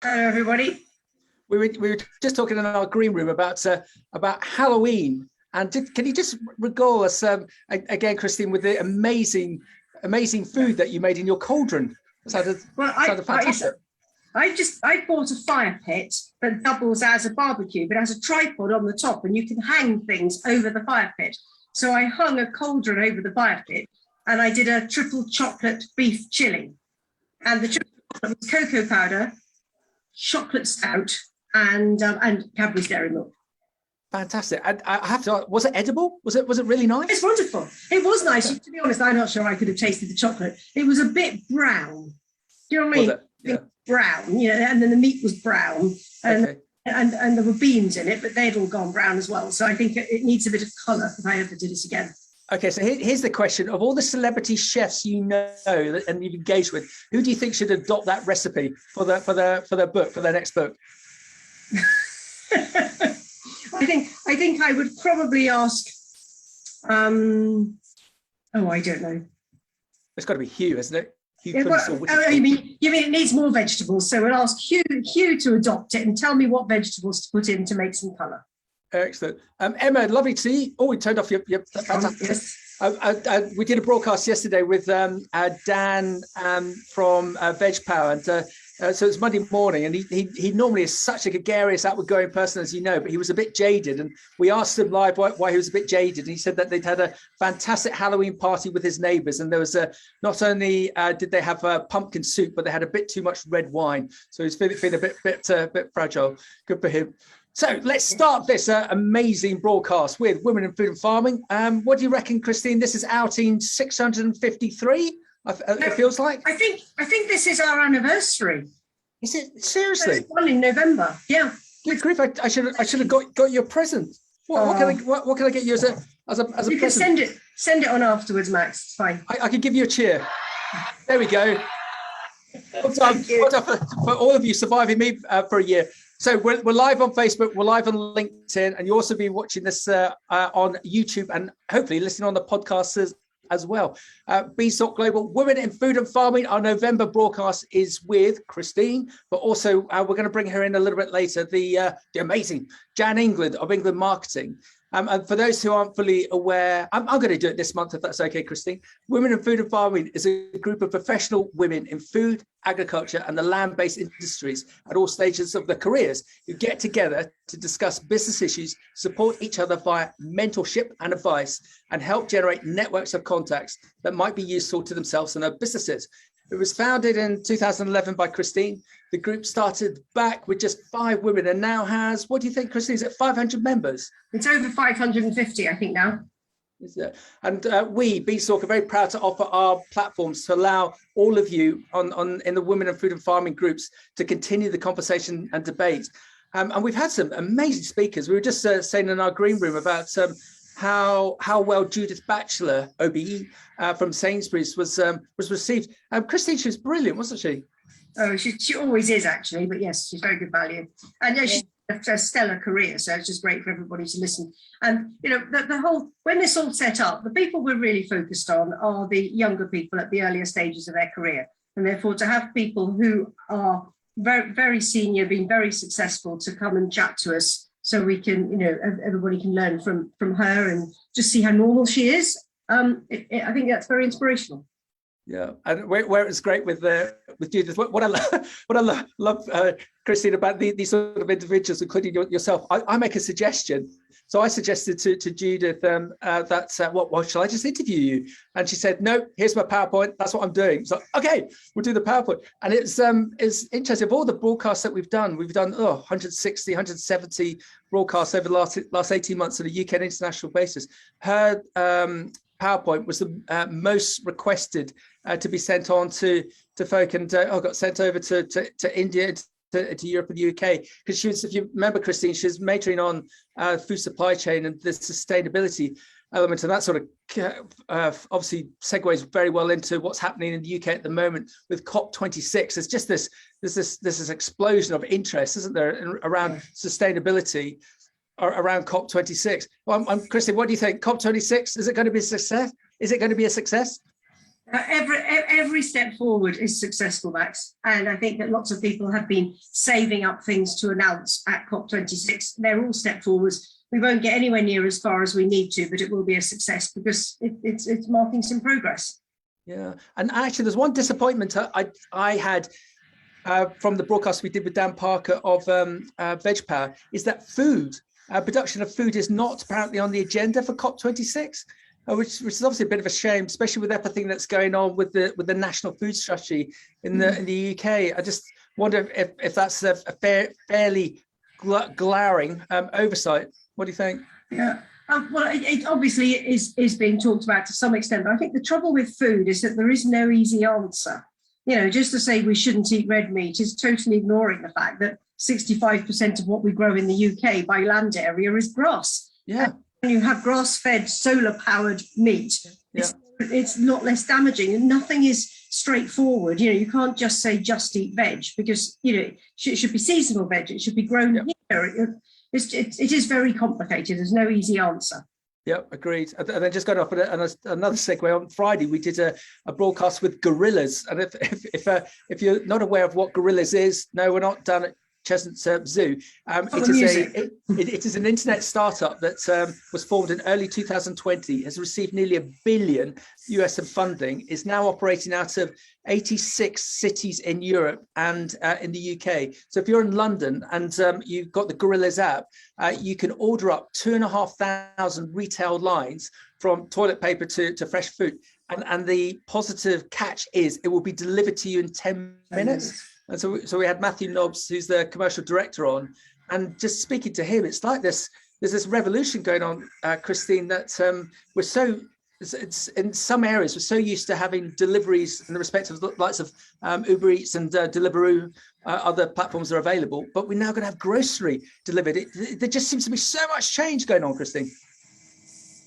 Hello, everybody. We were just talking in our green room about Halloween, and can you just regale us again, Christine, with the amazing food that you made in your cauldron? Sounded fantastic. I bought a fire pit that doubles as a barbecue, but has a tripod on the top, and you can hang things over the fire pit. So I hung a cauldron over the fire pit, and I did a triple chocolate beef chili, and the chocolate was cocoa powder, chocolate stout, and Cadbury's Dairy Milk. Fantastic. And I have to ask, was it edible? Was it really nice? It's wonderful. It was nice. To be honest, I'm not sure I could have tasted the chocolate. It was a bit brown. Do you know what I mean? Yeah. Brown, and then the meat was brown, and okay. and there were beans in it, but they'd all gone brown as well. So I think it needs a bit of colour if I ever did it again. Okay, so here's the question: of all the celebrity chefs you know and you've engaged with, who do you think should adopt that recipe for their next book? I think I would probably ask. I don't know. It's got to be Hugh, isn't it? You mean it needs more vegetables? So we'll ask Hugh to adopt it and tell me what vegetables to put in to make some colour. Excellent. Emma, lovely to see you. Oh, we turned off your fantastic. Yes. We did a broadcast yesterday with Dan from Veg Power, and so it's Monday morning, and he normally is such a gregarious, outward-going person, as you know, but he was a bit jaded, and we asked him live why he was a bit jaded, and he said that they'd had a fantastic Halloween party with his neighbours, and there was not only did they have pumpkin soup, but they had a bit too much red wine, so he's feeling a bit fragile. Good for him. So let's start this amazing broadcast with Women in Food and Farming. What do you reckon, Christine? This is outing 653. It feels like. I think this is our anniversary. Is it seriously? One in November. Yeah. Good grief! I should have got you a present. What can I get you as a present? You can send it on afterwards, Max. It's fine. I could give you a cheer. There we go. Well done for all of you surviving me for a year. So we're live on Facebook, we're live on LinkedIn, and you'll also be watching this on YouTube and hopefully listening on the podcasts as well. Beanstalk Global, Women in Food and Farming. Our November broadcast is with Christine, but also we're going to bring her in a little bit later, the amazing Jan England of England Marketing. And for those who aren't fully aware, I'm going to do it this month, if that's okay, Christine. Women in Food and Farming is a group of professional women in food, agriculture, and the land-based industries at all stages of their careers who get together to discuss business issues, support each other via mentorship and advice, and help generate networks of contacts that might be useful to themselves and their businesses. It was founded in 2011 by Christine. The group started back with just 5 women and now has, what do you think, Christine, is it 500 members? It's over 550, I think now. Is it? And we, Beanstalk, are very proud to offer our platforms to allow all of you in the Women in Food and Farming groups to continue the conversation and debate. And we've had some amazing speakers. We were just saying in our green room about how well Judith Batchelor, OBE, from Sainsbury's was received. Christine, she was brilliant, wasn't she? Oh, she always is, actually, but yes, she's very good value. And she's a stellar career, so it's just great for everybody to listen. And, the whole, when this all set up, the people we're really focused on are the younger people at the earlier stages of their career. And therefore, to have people who are very, very senior, being very successful, to come and chat to us so we can, everybody can learn from her and just see how normal she is. I think that's very inspirational. Yeah, and where it's great with Judith, what I love, Christine, about these sort of individuals, including yourself. I make a suggestion. So I suggested to Judith what shall I just interview you? And she said, no, here's my PowerPoint. That's what I'm doing. So okay, we'll do the PowerPoint. And it's interesting. Of all the broadcasts that we've done 160, 170 broadcasts over the last 18 months on a UK and international basis. Her PowerPoint was the most requested to be sent on to folk, and got sent over to India, to Europe and the UK, because she was, if you remember, Christine, she was majoring on food supply chain and the sustainability element, and that sort of obviously segues very well into what's happening in the UK at the moment with COP26. There's just this explosion of interest, isn't there, around sustainability around COP26. Well, Christine, what do you think? COP26, is it going to be a success? Is it going to be a success? Every step forward is successful, Max. And I think that lots of people have been saving up things to announce at COP26. They're all step forwards. We won't get anywhere near as far as we need to, but it will be a success because it's marking some progress. Yeah, and actually there's one disappointment I had from the broadcast we did with Dan Parker of Veg Power, is that production of food is not apparently on the agenda for COP26. Which is obviously a bit of a shame, especially with everything that's going on with the national food strategy in the UK. I just wonder if that's a fairly glaring oversight. What do you think? Yeah, well, it obviously is being talked about to some extent, but I think the trouble with food is that there is no easy answer. You know, just to say we shouldn't eat red meat is totally ignoring the fact that 65% of what we grow in the UK by land area is grass. Yeah. When you have grass-fed, solar-powered meat, it's not less damaging, and nothing is straightforward. You know, you can't just say just eat veg, because you know it should be seasonal veg. It should be grown here. It is very complicated. There's no easy answer. Yep, agreed. And then just going off another segue, on Friday we did a broadcast with gorillas. And if you're not aware of what gorillas is, no, we're not down at Cheshunt Zoo. It is an internet startup that was formed in early 2020, has received nearly $1 billion US in funding, is now operating out of 86 cities in Europe and in the UK. So if you're in London and you've got the Gorillas app, you can order up 2,500 retail lines from toilet paper to fresh food. And the positive catch is it will be delivered to you in 10 minutes. And so we had Matthew Nobbs, who's the commercial director, on, and just speaking to him, it's like there's this revolution going on, Christine, that it's in some areas we're so used to having deliveries in the respect of the likes of Uber Eats and Deliveroo, other platforms are available, but we're now going to have grocery delivered. There just seems to be so much change going on, Christine.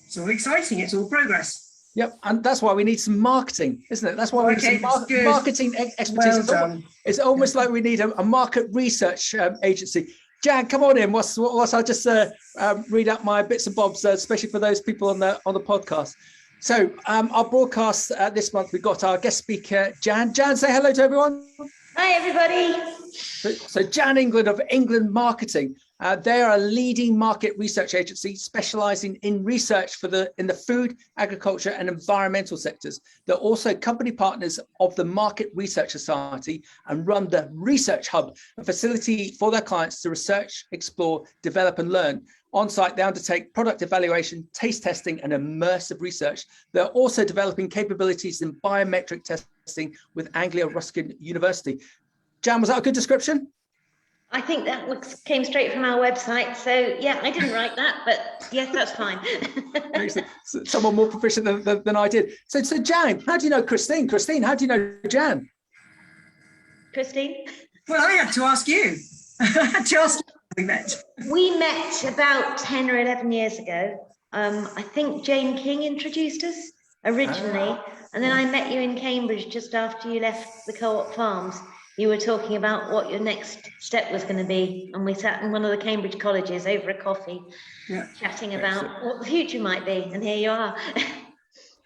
It's all exciting. It's all progress. Yep, and that's why we need some marketing, isn't it? That's why we need some marketing expertise. Well it's almost like we need a market research agency. Jan, come on in. I'll just read out my bits and bobs, especially for those people on the podcast. So our broadcast this month, we've got our guest speaker, Jan. Jan, say hello to everyone. Hi, everybody. So Jan England of England Marketing. They are a leading market research agency specialising in research in the food, agriculture and environmental sectors. They're also company partners of the Market Research Society and run the Research Hub, a facility for their clients to research, explore, develop and learn. On site, they undertake product evaluation, taste testing and immersive research. They're also developing capabilities in biometric testing with Anglia Ruskin University. Jan, was that a good description? I think that came straight from our website. So, yeah, I didn't write that, but yes, that's fine. Someone more proficient than I did. So, Jan, how do you know Christine? Christine, how do you know Jan? Christine? Well, I had to ask you. I had to ask you how we met. We met about 10 or 11 years ago. I think Jane King introduced us originally. And then I met you in Cambridge just after you left the Co-op Farms. You were talking about what your next step was going to be, and we sat in one of the Cambridge colleges over a coffee, chatting about what the future might be, and here you are.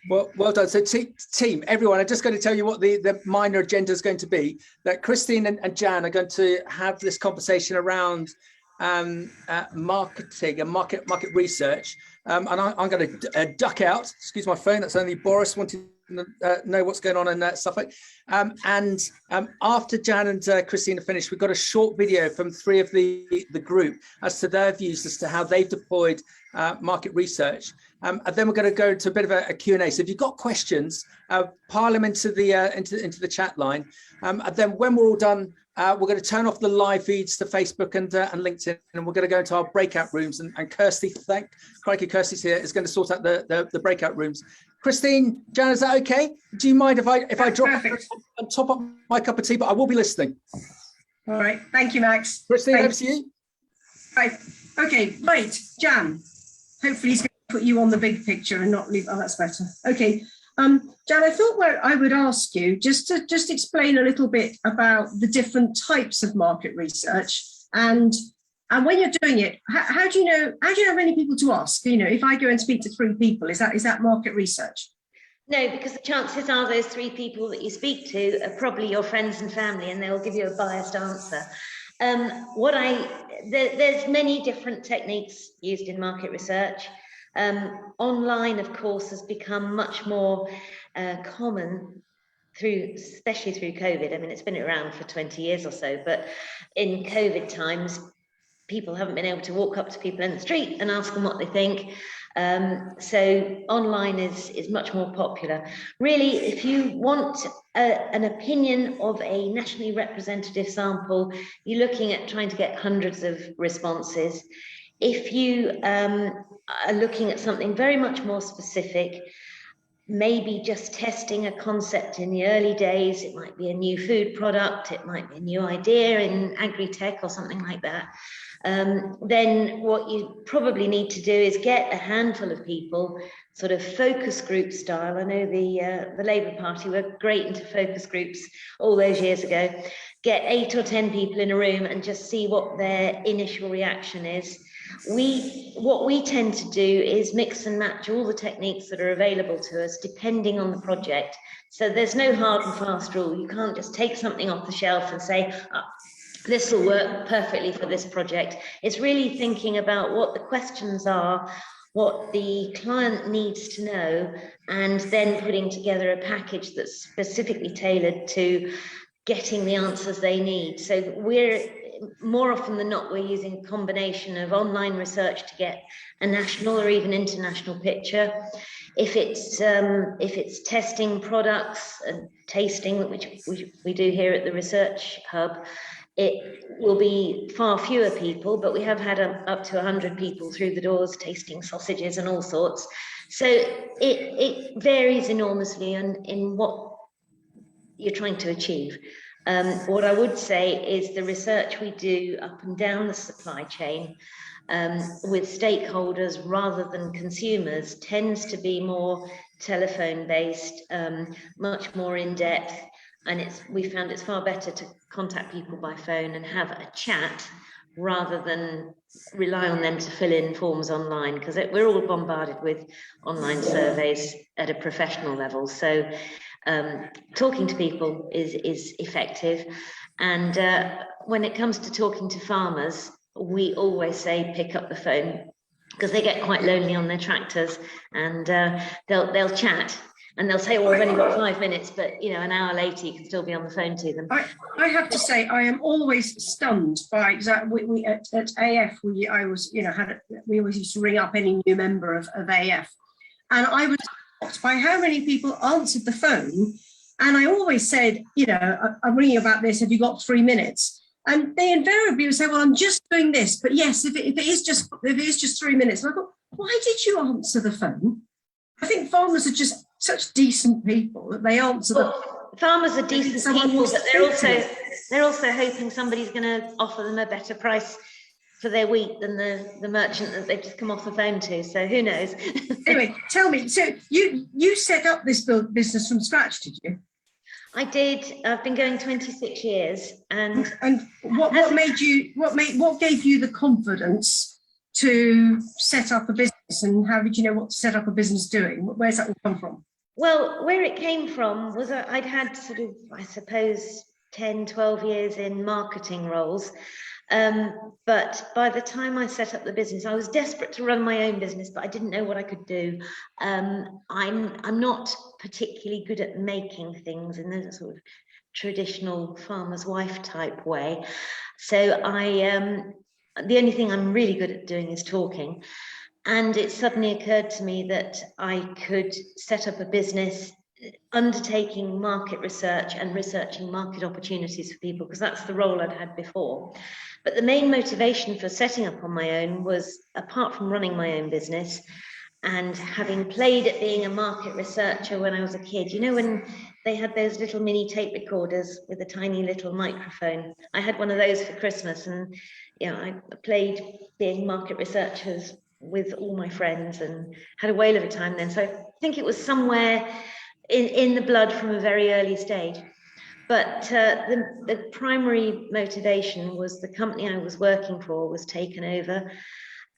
Well done. So team, everyone, I'm just going to tell you what the minor agenda is going to be, that Christine and Jan are going to have this conversation around marketing and market research. And I'm going to duck out, excuse my phone, that's only Boris wanting know what's going on in Suffolk. And after Jan and Christine are finished, we've got a short video from three of the group as to their views as to how they've deployed market research. And then we're going to go into a bit of a Q&A. So if you've got questions, pile them into the chat line. And then when we're all done, we're going to turn off the live feeds to Facebook and LinkedIn, and we're going to go into our breakout rooms. And Kirsty, thank crikey, Kirsty's here, is going to sort out the breakout rooms. Christine, Jan, is that okay? Do you mind if I drop and top up my cup of tea? But I will be listening. All right. Thank you, Max. Christine, over to you. Right. Okay. Right, Jan. Hopefully he's going to put you on the big picture and not leave. Oh, that's better. Okay. Jan, I thought I would ask you just to explain a little bit about the different types of market research, and when you're doing it, how do you know how many people to ask? You know, if I go and speak to 3 people, is that market research? No, because the chances are those 3 people that you speak to are probably your friends and family, and they'll give you a biased answer. There's many different techniques used in market research. Online, of course, has become much more common especially through COVID. I mean, it's been around for 20 years or so, but in COVID times, people haven't been able to walk up to people in the street and ask them what they think. So online is much more popular. Really, if you want an opinion of a nationally representative sample, you're looking at trying to get hundreds of responses. If you are looking at something very much more specific, maybe just testing a concept in the early days, it might be a new food product, it might be a new idea in agri-tech or something like that, then what you probably need to do is get a handful of people, sort of focus group style. I know the Labour Party were great into focus groups all those years ago. Get 8 or 10 people in a room and just see what their initial reaction is. What we tend to do is mix and match all the techniques that are available to us depending on the project. So there's no hard and fast rule. You can't just take something off the shelf and say, this will work perfectly for this project. It's really thinking about what the questions are, what the client needs to know, and then putting together a package that's specifically tailored to getting the answers they need. So more often than not, we're using a combination of online research to get a national or even international picture. If it's testing products and tasting, which we do here at the Research Hub, it will be far fewer people, but we have had up to 100 people through the doors tasting sausages and all sorts. So it varies enormously in what you're trying to achieve. What I would say is the research we do up and down the supply chain with stakeholders rather than consumers tends to be more telephone based, much more in depth, and we found it's far better to contact people by phone and have a chat rather than rely on them to fill in forms online, because we're all bombarded with online surveys at a professional level. So talking to people is effective. And when it comes to talking to farmers, we always say pick up the phone, because they get quite lonely on their tractors, and they'll chat and they'll say, well, we've only got 5 minutes, but an hour later you can still be on the phone to them. I have to say, I am always stunned by we at AF. We always used to ring up any new member of AF, and I was shocked by how many people answered the phone. And I always said, I'm ringing about this. Have you got 3 minutes? And they invariably would say, well, I'm just doing this. But yes, if it is just 3 minutes. And I thought, why did you answer the phone? I think farmers are just such decent people that they answer the phone. Farmers are decent people, but they're also hoping somebody's going to offer them a better price for their wheat than the merchant that they've just come off the phone to. So who knows? Anyway, tell me, so you set up this business from scratch, did you? I did. I've been going 26 years, and what gave you the confidence to set up a business, and how did you know what to set up a business doing? Where's that all come from? Well, where it came from was I'd had sort of, I suppose, 10, 12 years in marketing roles. But by the time I set up the business, I was desperate to run my own business, but I didn't know what I could do. I'm not particularly good at making things in the sort of traditional farmer's wife type way. So the only thing I'm really good at doing is talking. And it suddenly occurred to me that I could set up a business undertaking market research and researching market opportunities for people, because that's the role I'd had before. But the main motivation for setting up on my own was, apart from running my own business and having played at being a market researcher when I was a kid, when they had those little mini tape recorders with a tiny little microphone. I had one of those for Christmas, and I played being market researchers with all my friends and had a whale of a time then. So I think it was somewhere in the blood from a very early stage. But the primary motivation was the company I was working for was taken over,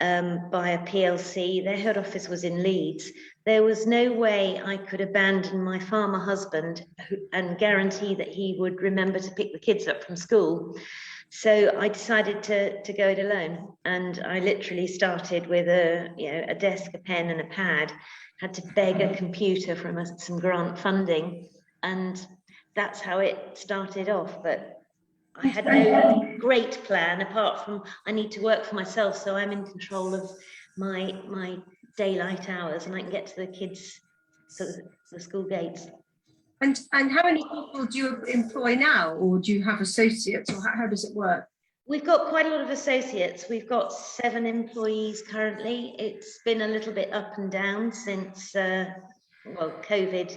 by a PLC. Their head office was in Leeds. There was no way I could abandon my farmer husband and guarantee that he would remember to pick the kids up from school. So I decided to go it alone, and I literally started with a desk, a pen, and a pad. Had to beg a computer from some grant funding, and that's how it started off. But I had no great plan apart from I need to work for myself, so I'm in control of my daylight hours, and I can get to the kids to the school gates. And how many people do you employ now, or do you have associates, or how does it work? We've got quite a lot of associates. We've got 7 employees currently. It's been a little bit up and down since COVID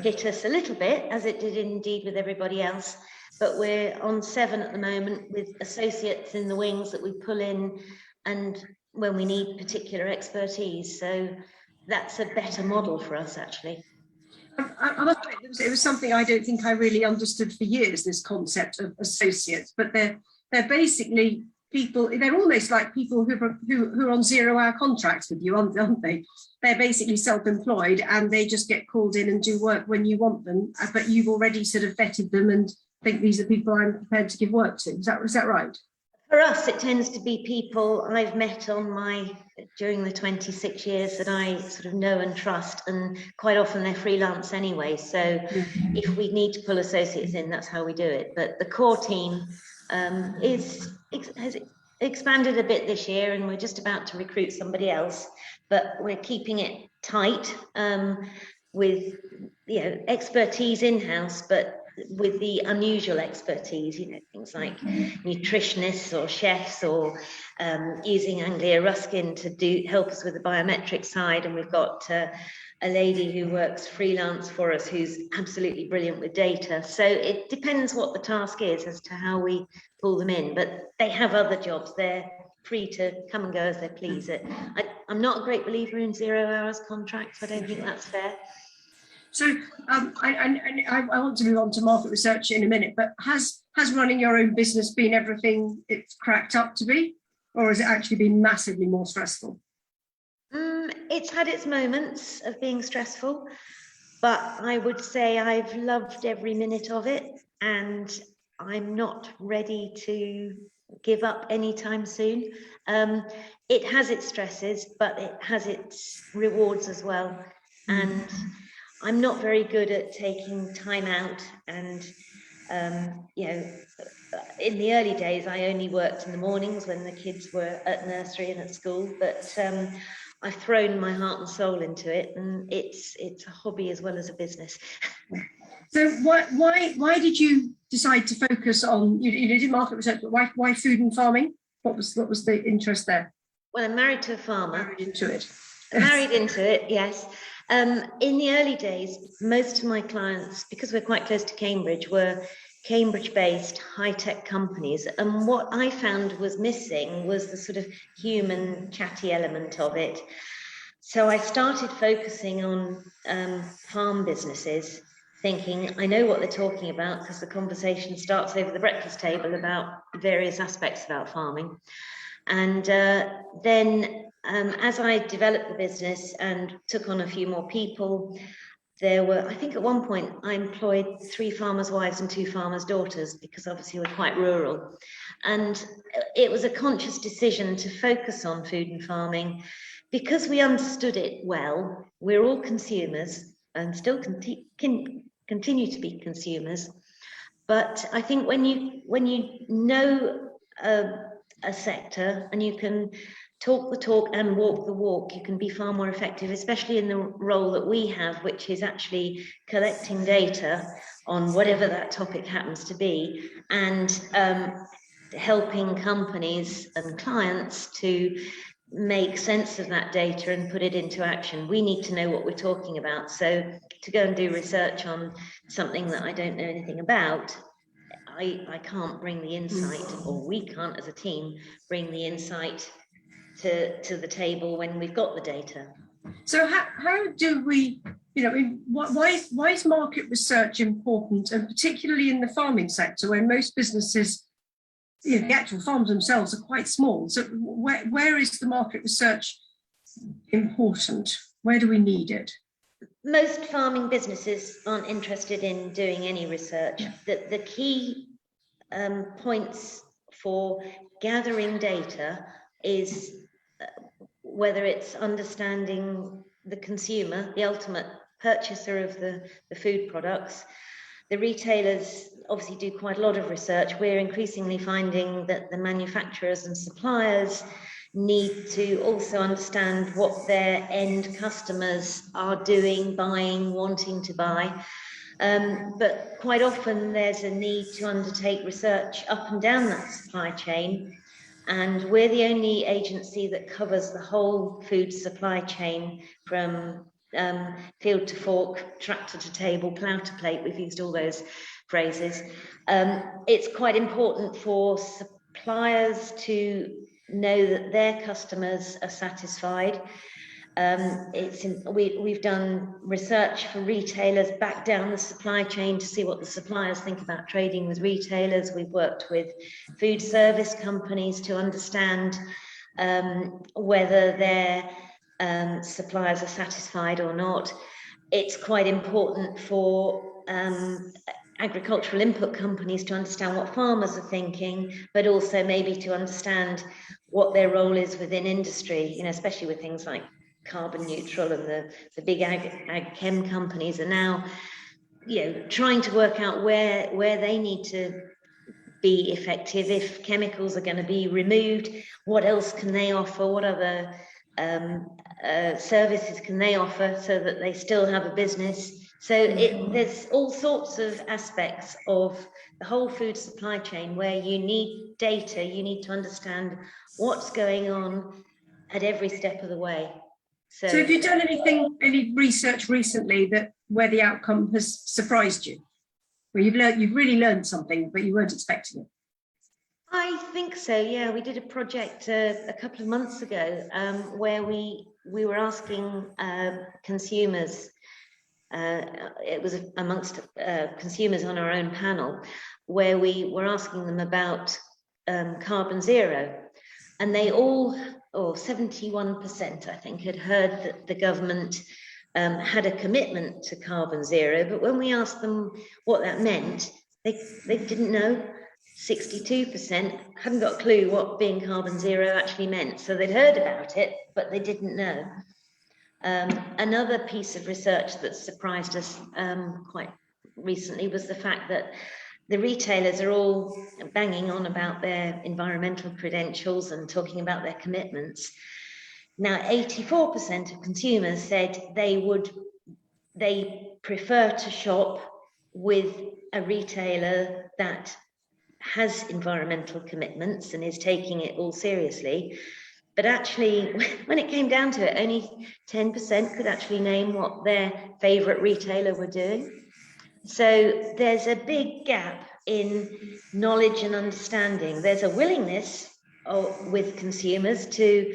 hit us a little bit, as it did indeed with everybody else. But we're on 7 at the moment, with associates in the wings that we pull in and when we need particular expertise. So that's a better model for us, actually. I must admit, it was something I don't think I really understood for years, this concept of associates, but they're basically people, they're almost like people who are on 0-hour contracts with you, aren't they? They're basically self-employed, and they just get called in and do work when you want them, but you've already sort of vetted them and think these are people I'm prepared to give work to. Is that right? For us, it tends to be people I've met during the 26 years that I sort of know and trust, and quite often they're freelance anyway. So if we need to pull associates in, that's how we do it. But the core team has expanded a bit this year, and we're just about to recruit somebody else, but we're keeping it tight with expertise in-house, but with the unusual expertise, things like nutritionists or chefs, or using Anglia Ruskin to help us with the biometric side. And we've got a lady who works freelance for us who's absolutely brilliant with data. So it depends what the task is as to how we pull them in, but they have other jobs. They're free to come and go as they please. I'm not a great believer in 0-hour contracts. I don't think that's fair. So I want to move on to market research in a minute, but has running your own business been everything it's cracked up to be, or has it actually been massively more stressful? It's had its moments of being stressful, but I would say I've loved every minute of it, and I'm not ready to give up anytime soon. It has its stresses, but it has its rewards as well. And I'm not very good at taking time out, and in the early days I only worked in the mornings when the kids were at nursery and at school, but I've thrown my heart and soul into it, and it's a hobby as well as a business. So why did you decide to focus on, you did market research, but why food and farming? What was the interest there? Well, I'm married to a farmer. Married into it. Married into it, yes. In the early days, most of my clients, because we're quite close to Cambridge, were Cambridge-based high-tech companies. And what I found was missing was the sort of human, chatty element of it. So I started focusing on farm businesses, thinking I know what they're talking about because the conversation starts over the breakfast table about various aspects about farming. And then as I developed the business and took on a few more people, there were, I think at one point I employed 3 farmers' wives and 2 farmers' daughters, because obviously we're quite rural. And it was a conscious decision to focus on food and farming because we understood it well. We're all consumers and still continue to be consumers. But I think when you know a sector and you can talk the talk and walk the walk, you can be far more effective, especially in the role that we have, which is actually collecting data on whatever that topic happens to be, and helping companies and clients to make sense of that data and put it into action. We need to know what we're talking about. So to go and do research on something that I don't know anything about, I can't bring the insight, or we can't as a team bring the insight to the table when we've got the data. So how do we, why is market research important, and particularly in the farming sector where most businesses you know, the actual farms themselves are quite small. So where is the market research important? Where do we need it? Most farming businesses aren't interested in doing any research. Yeah. The key points for gathering data is whether it's understanding the consumer, the ultimate purchaser of the food products. The retailers obviously do quite a lot of research. We're increasingly finding that the manufacturers and suppliers need to also understand what their end customers are doing, buying, wanting to buy. But quite often there's a need to undertake research up and down that supply chain. And we're the only agency that covers the whole food supply chain from field to fork, tractor to table, plough to plate. We've used all those phrases. It's quite important for suppliers to know that their customers are satisfied. We've done research for retailers back down the supply chain to see what the suppliers think about trading with retailers. We've worked with food service companies to understand whether their suppliers are satisfied or not. It's quite important for agricultural input companies to understand what farmers are thinking, but also maybe to understand what their role is within industry, you know, especially with things like carbon neutral, and the big ag chem companies are now, you know, trying to work out where they need to be effective. If chemicals are going to be removed, what else can they offer? What other services can they offer so that they still have a business? So there's all sorts of aspects of the whole food supply chain where you need data, you need to understand what's going on at every step of the way. So have you done any research recently where the outcome has surprised you? Where you've really learned something, but you weren't expecting it? I think so, yeah. We did a project a couple of months ago where we were asking consumers, it was amongst consumers on our own panel, where we were asking them about carbon zero. And they all, 71%, I think, had heard that the government had a commitment to carbon zero. But when we asked them what that meant, they didn't know. 62% hadn't got a clue what being carbon zero actually meant. So they'd heard about it, but they didn't know. Another piece of research that surprised us quite recently was the fact that the retailers are all banging on about their environmental credentials and talking about their commitments. Now, 84% of consumers said they prefer to shop with a retailer that has environmental commitments and is taking it all seriously. But actually, when it came down to it, only 10% could actually name what their favourite retailer were doing. So there's a big gap in knowledge and understanding. There's a willingness with consumers to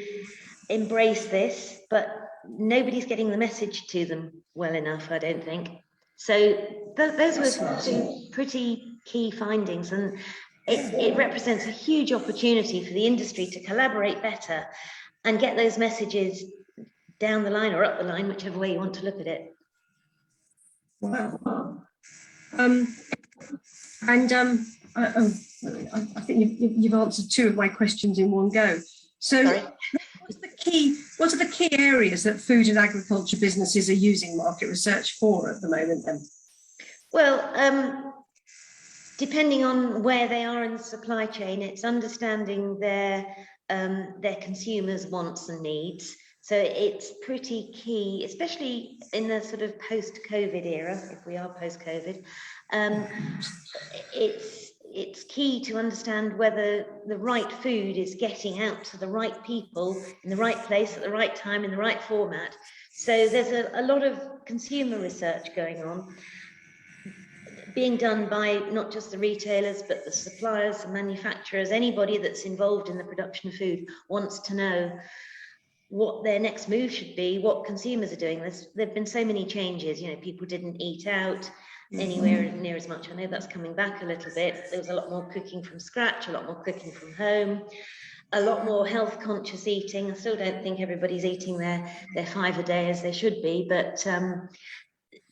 embrace this, but nobody's getting the message to them well enough, I don't think. So those were two pretty key findings, and it represents a huge opportunity for the industry to collaborate better and get those messages down the line or up the line, whichever way you want to look at it. Wow. I think you've answered two of my questions in one go. So what are the key areas that food and agriculture businesses are using market research for at the moment then? Well, depending on where they are in the supply chain, it's understanding their consumers' wants and needs. So it's pretty key, especially in the sort of post-COVID era, if we are post-COVID. It's key to understand whether the right food is getting out to the right people in the right place at the right time in the right format. So there's a lot of consumer research going on, being done by not just the retailers, but the suppliers, the manufacturers. Anybody that's involved in the production of food wants to know what their next move should be, what consumers are doing. There've been so many changes, you know, people didn't eat out. anywhere near as much. I know that's coming back a little bit. There was a lot more cooking from scratch, a lot more cooking from home, a lot more health conscious eating. I still don't think everybody's eating their 5 a day as they should be, but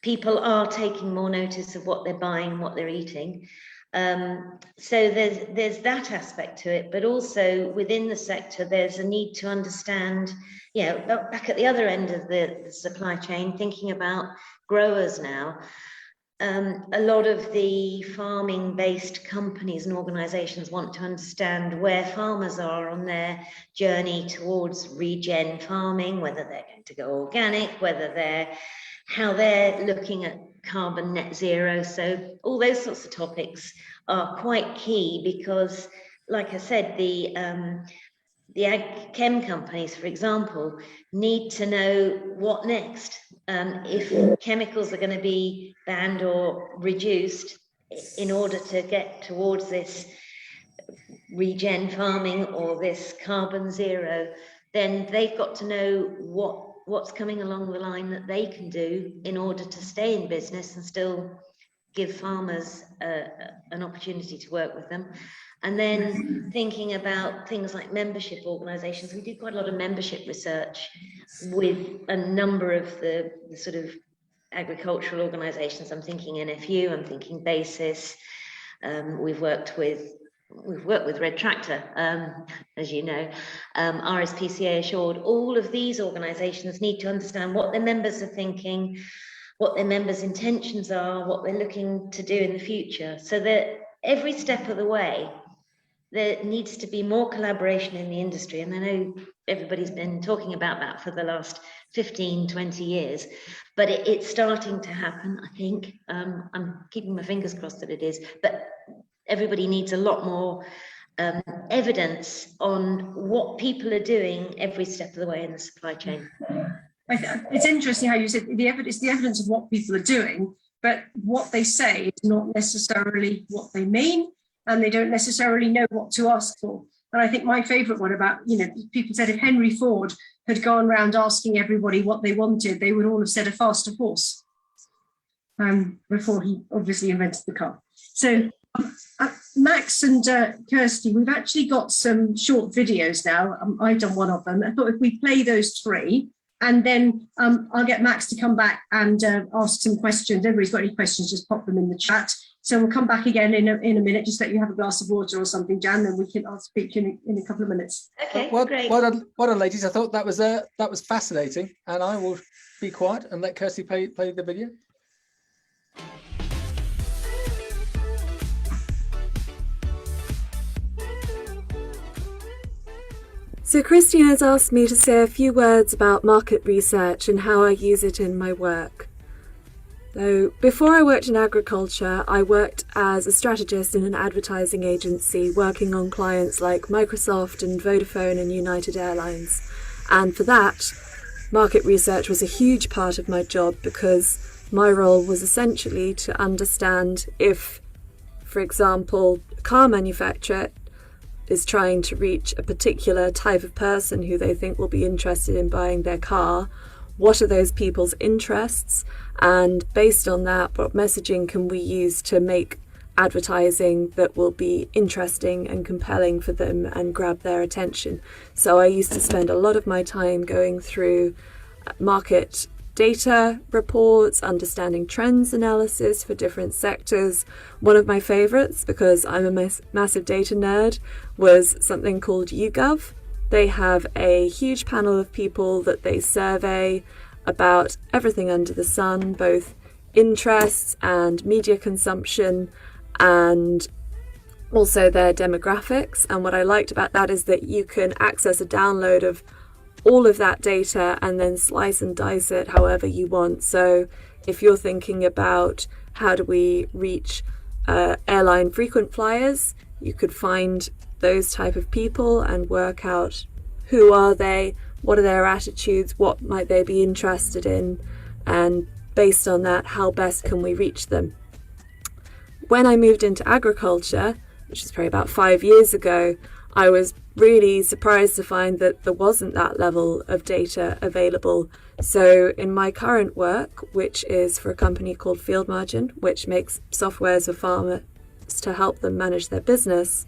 people are taking more notice of what they're buying and what they're eating. So there's that aspect to it, but also within the sector, there's a need to understand, back at the other end of the supply chain, thinking about growers now. A lot of the farming-based companies and organisations want to understand where farmers are on their journey towards regen farming, whether they're going to go organic, how they're looking at carbon net zero. So all those sorts of topics are quite key because, like I said, the ag chem companies, for example, need to know what next. If chemicals are going to be banned or reduced in order to get towards this regen farming or this carbon zero, then they've got to know what's coming along the line that they can do in order to stay in business and still give farmers an opportunity to work with them. And then thinking about things like membership organisations. We do quite a lot of membership research with a number of the sort of agricultural organisations. I'm thinking NFU, I'm thinking BASIS. We've worked with Red Tractor, as you know, RSPCA Assured. All of these organisations need to understand what their members are thinking, what their members' intentions are, what they're looking to do in the future, so that every step of the way, there needs to be more collaboration in the industry. And I know everybody's been talking about that for the last 15, 20 years, but it's starting to happen, I think. I'm keeping my fingers crossed that it is, but everybody needs a lot more evidence on what people are doing every step of the way in the supply chain. It's interesting how you said the evidence of what people are doing, but what they say is not necessarily what they mean, and they don't necessarily know what to ask for. And I think my favourite one about, people said if Henry Ford had gone around asking everybody what they wanted, they would all have said a faster horse, before he obviously invented the car. So Max and Kirsty, we've actually got some short videos now. I've done one of them. I thought if we play those 3, and then I'll get Max to come back and ask some questions. Everybody's got any questions, just pop them in the chat. So we'll come back again in a minute, just let you have a glass of water or something, Jan, then I'll speak in a couple of minutes. Okay, great. Well done, ladies. I thought that was fascinating, and I will be quiet and let Kirsty play the video. So Christine has asked me to say a few words about market research and how I use it in my work. So before I worked in agriculture, I worked as a strategist in an advertising agency working on clients like Microsoft and Vodafone and United Airlines. And for that, market research was a huge part of my job because my role was essentially to understand if, for example, a car manufacturer is trying to reach a particular type of person who they think will be interested in buying their car, what are those people's interests, and based on that, what messaging can we use to make advertising that will be interesting and compelling for them and grab their attention. So I used to spend a lot of my time going through market data reports, understanding trends analysis for different sectors. One of my favorites, because I'm a massive data nerd, was something called YouGov. They have a huge panel of people that they survey about everything under the sun, both interests and media consumption and also their demographics. And what I liked about that is that you can access a download of all of that data and then slice and dice it however you want. So if you're thinking about how do we reach airline frequent flyers, you could find those type of people and work out who are they, what are their attitudes, what might they be interested in, and based on that, how best can we reach them. When I moved into agriculture, which is probably about 5 years ago, I was really surprised to find that there wasn't that level of data available. So in my current work, which is for a company called Field Margin, which makes softwares for farmers to help them manage their business,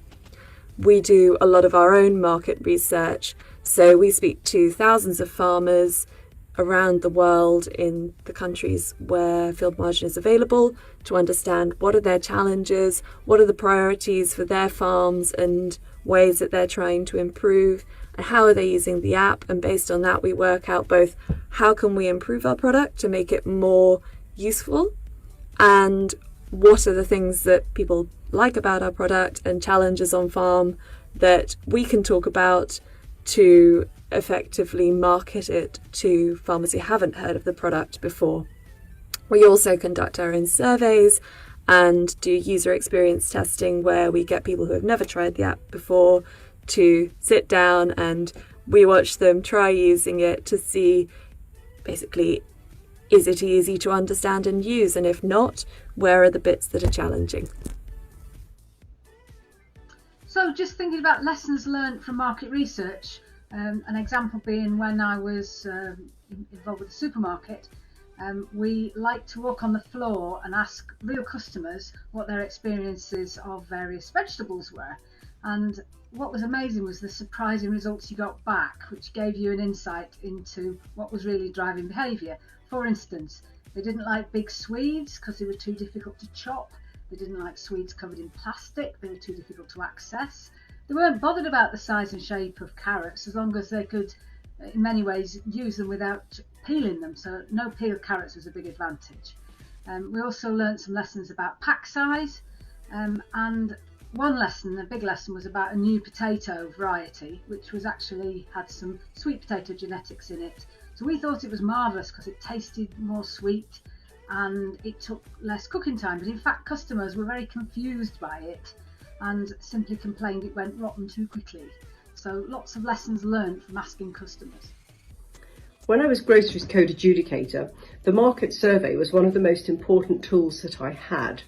we do a lot of our own market research. So we speak to thousands of farmers around the world in the countries where Field Margin is available to understand what are their challenges, what are the priorities for their farms and ways that they're trying to improve, and how are they using the app. And based on that, we work out both how can we improve our product to make it more useful, and what are the things that people like about our product and challenges on farm that we can talk about to effectively market it to farmers who haven't heard of the product before. We also conduct our own surveys and do user experience testing, where we get people who have never tried the app before to sit down and we watch them try using it to see basically, is it easy to understand and use, and if not, where are the bits that are challenging. So just thinking about lessons learned from market research, an example being when I was involved with the supermarket, we like to walk on the floor and ask real customers what their experiences of various vegetables were. And what was amazing was the surprising results you got back, which gave you an insight into what was really driving behaviour. For instance, they didn't like big Swedes because they were too difficult to chop. They didn't like Swedes covered in plastic, they were too difficult to access. They weren't bothered about the size and shape of carrots as long as they could, in many ways, use them without peeling them. So no peeled carrots was a big advantage. We also learned some lessons about pack size, and one lesson, a big lesson, was about a new potato variety, which was actually had some sweet potato genetics in it. So we thought it was marvellous because it tasted more sweet and it took less cooking time. But in fact, customers were very confused by it and simply complained it went rotten too quickly. So lots of lessons learned from asking customers. When I was groceries code adjudicator, the market survey was one of the most important tools that I had.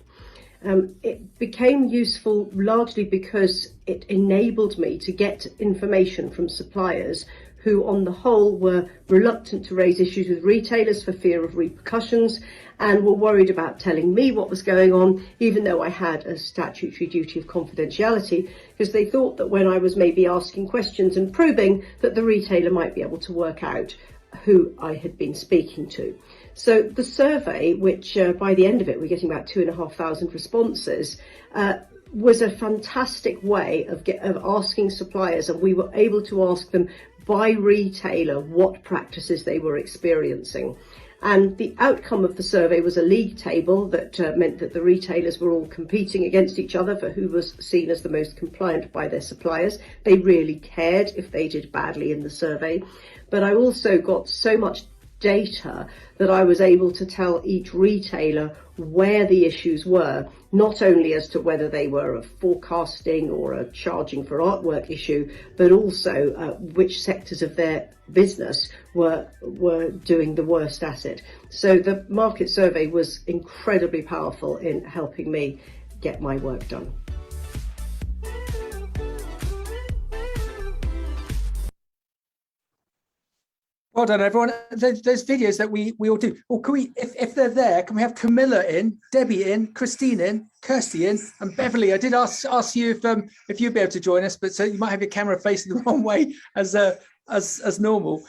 It became useful largely because it enabled me to get information from suppliers who on the whole were reluctant to raise issues with retailers for fear of repercussions and were worried about telling me what was going on, even though I had a statutory duty of confidentiality, because they thought that when I was maybe asking questions and probing, that the retailer might be able to work out who I had been speaking to. So the survey, which by the end of it, we're getting about 2,500 responses, was a fantastic way of asking suppliers, and we were able to ask them by retailer what practices they were experiencing. And the outcome of the survey was a league table that meant that the retailers were all competing against each other for who was seen as the most compliant by their suppliers. They really cared if they did badly in the survey. But I also got so much data that I was able to tell each retailer where the issues were, not only as to whether they were a forecasting or a charging for artwork issue, but also which sectors of their business were doing the worst at it. So the market survey was incredibly powerful in helping me get my work done. Well done, everyone. There's videos that we all do. Well, can we, if they're there, can we have Camilla in, Debbie in, Christine in, Kirsty in, and Beverly? I did ask you if you'd be able to join us, but so you might have your camera facing the wrong way as normal.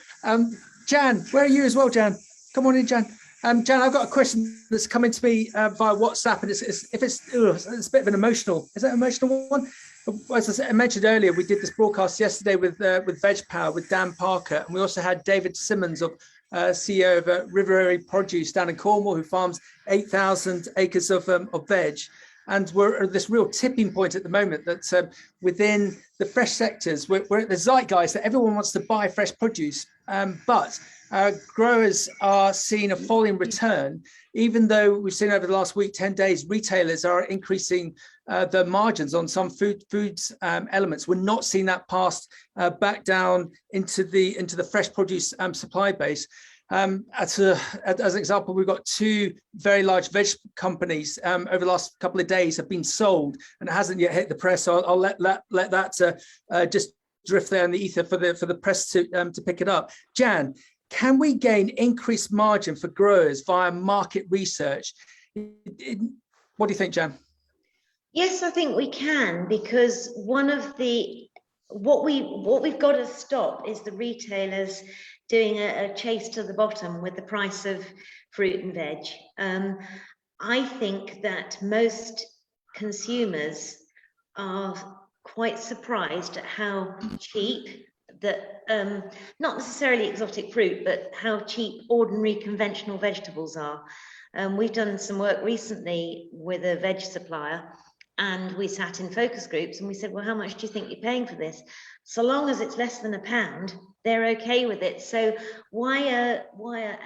Jan, where are you as well, Jan? Come on in, Jan. Jan, I've got a question that's coming to me via WhatsApp, and it's a bit of an emotional. Is that an emotional one? As I mentioned earlier, we did this broadcast yesterday with Veg Power with Dan Parker, and we also had David Simmons, CEO of Riverary Produce down in Cornwall, who farms 8,000 acres of veg. And we're at this real tipping point at the moment that within the fresh sectors, we're at the zeitgeist that everyone wants to buy fresh produce, but growers are seeing a fall in return, even though we've seen over the last week, 10 days, retailers are increasing the margins on some foods elements. We're not seeing that passed back down into the fresh produce supply base. As an example, we've got 2 very large veg companies over the last couple of days have been sold, and it hasn't yet hit the press. So I'll let that just drift there in the ether for the press to pick it up. Jan, can we gain increased margin for growers via market research? What do you think, Jan? Yes, I think we can, because one of what we've got to stop is the retailers doing a chase to the bottom with the price of fruit and veg. I think that most consumers are quite surprised at how cheap that, not necessarily exotic fruit, but how cheap ordinary conventional vegetables are. We've done some work recently with a veg supplier, and we sat in focus groups and we said, well, how much do you think you're paying for this? So long as it's less than £1, they're okay with it. So why are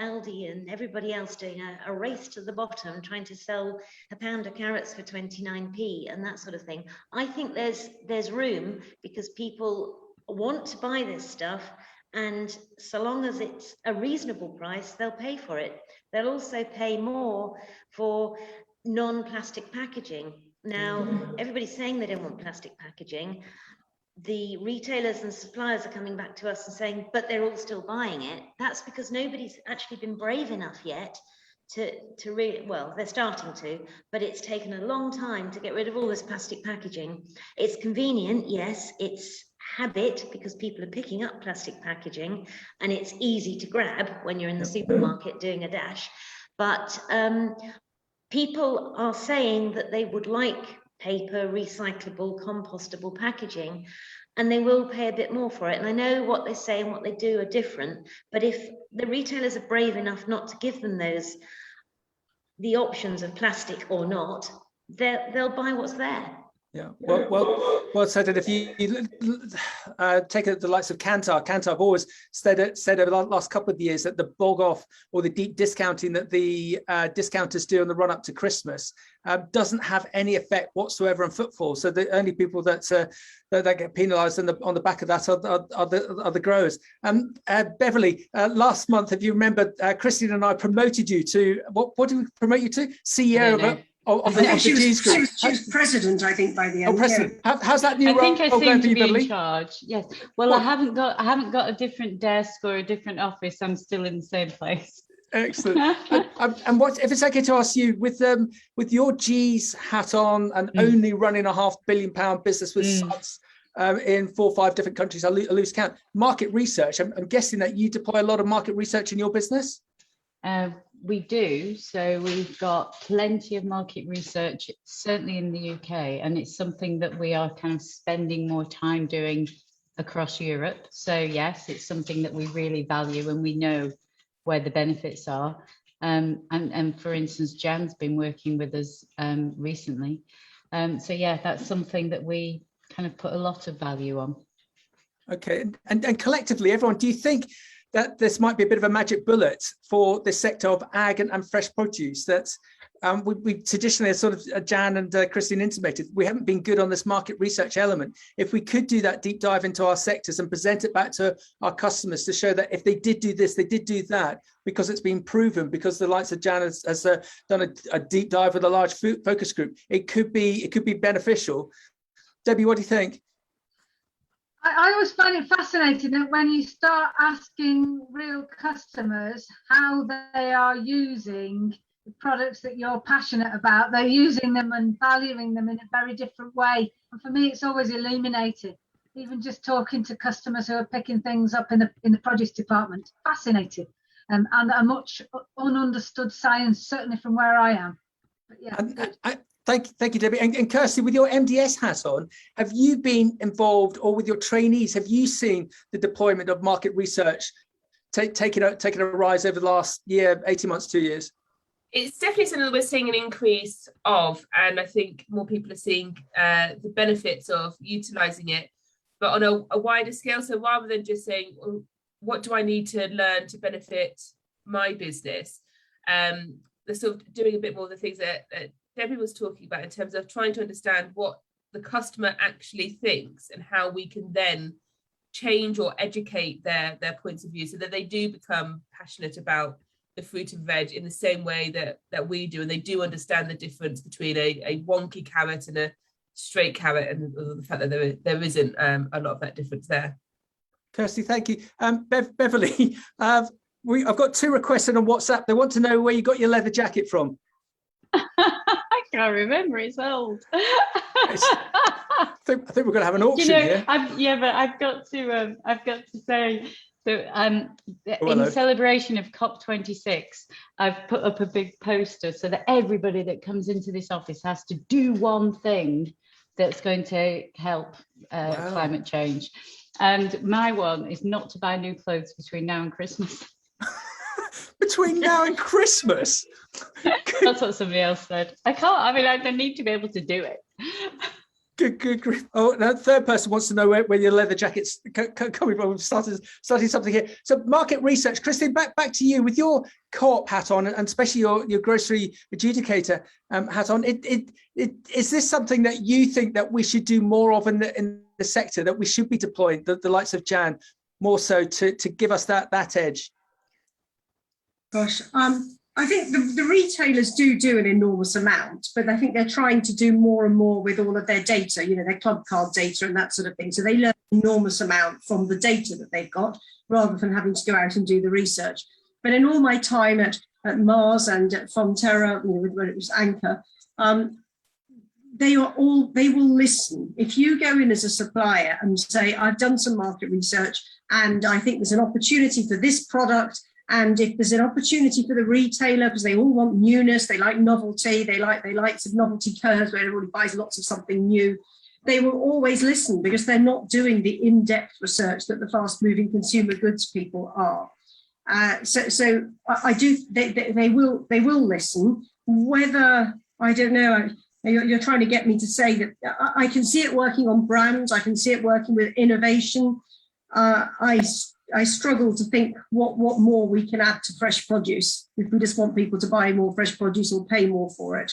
Aldi and everybody else doing a race to the bottom, trying to sell a pound of carrots for 29p and that sort of thing? I think there's room, because people want to buy this stuff, and so long as it's a reasonable price, they'll pay for it. They'll also pay more for non-plastic packaging. Now, everybody's saying they don't want plastic packaging. The retailers and suppliers are coming back to us and saying, but they're all still buying it. That's because nobody's actually been brave enough yet to really, well, they're starting to, but it's taken a long time to get rid of all this plastic packaging. It's convenient, yes, it's habit, because people are picking up plastic packaging, and it's easy to grab when you're in the supermarket doing a dash. But people are saying that they would like paper, recyclable, compostable packaging, and they will pay a bit more for it. And I know what they say and what they do are different, but if the retailers are brave enough not to give them the options of plastic or not, they'll buy what's there. Yeah, well said. And if you take the likes of Kantar have always said over the last couple of years that the bog off or the deep discounting that the discounters do in the run up to Christmas doesn't have any effect whatsoever on footfall. So the only people that get penalised on the back of that are the growers. Beverly, last month, if you remember, Christine and I promoted you to what did we promote you to? CEO of the Jews group. She was president, I think, by the end. Oh, president. Yeah. How's that new role? I think I seem to be Beverly? in charge. Yes. Well, I haven't got a different desk or a different office. I'm still in the same place. Excellent. And what, if it's okay to ask you, with your G's hat on and only running a £500 million business with sites in 4 or 5 different countries, I lose count. Market research. I'm guessing that you deploy a lot of market research in your business. We do. So we've got plenty of market research, certainly in the UK, and it's something that we are kind of spending more time doing across Europe. So yes, it's something that we really value, and we know where the benefits are. And for instance, Jan's been working with us recently. So yeah, that's something that we kind of put a lot of value on. Okay, and collectively, everyone, do you think that this might be a bit of a magic bullet for the sector of ag and fresh produce? That we traditionally, sort of Jan and Christine intimated, we haven't been good on this market research element. If we could do that deep dive into our sectors and present it back to our customers to show that if they did do this, they did do that, because it's been proven, because the likes of Jan has done a deep dive with a large focus group, it could be beneficial. Debbie, what do you think? I always find it fascinating that when you start asking real customers how they are using the products that you're passionate about, they're using them and valuing them in a very different way. And for me, it's always illuminating. Even just talking to customers who are picking things up in the produce department, fascinating, and a much ununderstood science, certainly from where I am. But yeah. Thank you, Debbie. And Kirsty, with your MDS hat on, have you been involved, or with your trainees, have you seen the deployment of market research taking a rise over the last year, 18 months, 2 years? It's definitely something that we're seeing an increase of, and I think more people are seeing the benefits of utilising it, but on a wider scale. So rather than just saying, well, what do I need to learn to benefit my business, they're sort of doing a bit more of the things that Debbie was talking about, in terms of trying to understand what the customer actually thinks and how we can then change or educate their points of view so that they do become passionate about the fruit and veg in the same way that we do, and they do understand the difference between a wonky carrot and a straight carrot, and the fact that there isn't a lot of that difference there. Kirsty, thank you. Beverly, I've got 2 requests on WhatsApp. They want to know where you got your leather jacket from. I can't remember. It's old. I think we're going to have an auction here. But I've got to say. So in celebration of COP26, I've put up a big poster so that everybody that comes into this office has to do one thing that's going to help climate change. And my one is not to buy new clothes between now and Christmas. Between now and Christmas? That's what somebody else said. I need to be able to do it. Good. Oh, the third person wants to know where your leather jacket's coming from. We've started something here. So market research, Christine, back to you with your co-op hat on, and especially your grocery adjudicator hat on. Is this something that you think that we should do more of in the sector, that we should be deploying the likes of Jan more so to give us that edge? Gosh, I think the retailers do an enormous amount, but I think they're trying to do more and more with all of their data, their club card data and that sort of thing. So they learn an enormous amount from the data that they've got, rather than having to go out and do the research. But in all my time at Mars and at Fonterra, when it was Anchor, they will listen. If you go in as a supplier and say, I've done some market research and I think there's an opportunity for this product, and if there's an opportunity for the retailer, because they all want newness, they like novelty, they like some novelty curves where everybody buys lots of something new, they will always listen, because they're not doing the in-depth research that the fast-moving consumer goods people are. So I do. They will listen. Whether, I don't know. You're trying to get me to say that I can see it working on brands. I can see it working with innovation. I struggle to think what more we can add to fresh produce if we just want people to buy more fresh produce or pay more for it.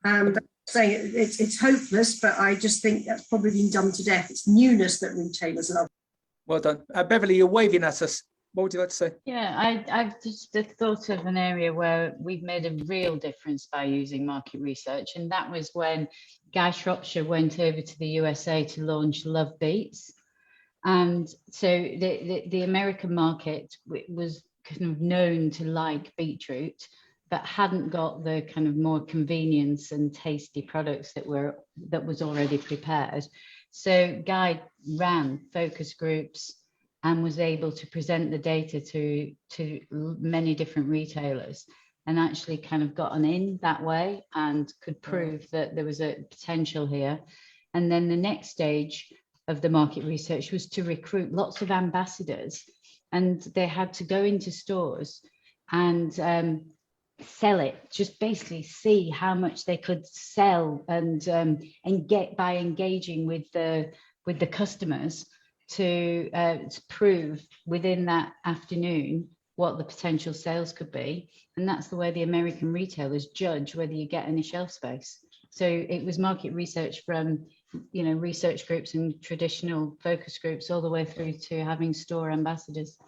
I'm saying it's hopeless, but I just think that's probably been done to death. It's newness that retailers love. Well done. Beverly, you're waving at us. What would you like to say? Yeah, I've just thought of an area where we've made a real difference by using market research, and that was when Guy Shropshire went over to the USA to launch Love Beets. And so the American market was kind of known to like beetroot, but hadn't got the kind of more convenience and tasty products that was already prepared. So Guy ran focus groups and was able to present the data to many different retailers, and actually kind of got an in that way and could prove that there was a potential here. And then the next stage of the market research was to recruit lots of ambassadors, and they had to go into stores and sell it, just basically see how much they could sell and get by engaging with the customers to prove within that afternoon what the potential sales could be. And that's the way the American retailers judge whether you get any shelf space. So it was market research from research groups and traditional focus groups all the way through to having store ambassadors.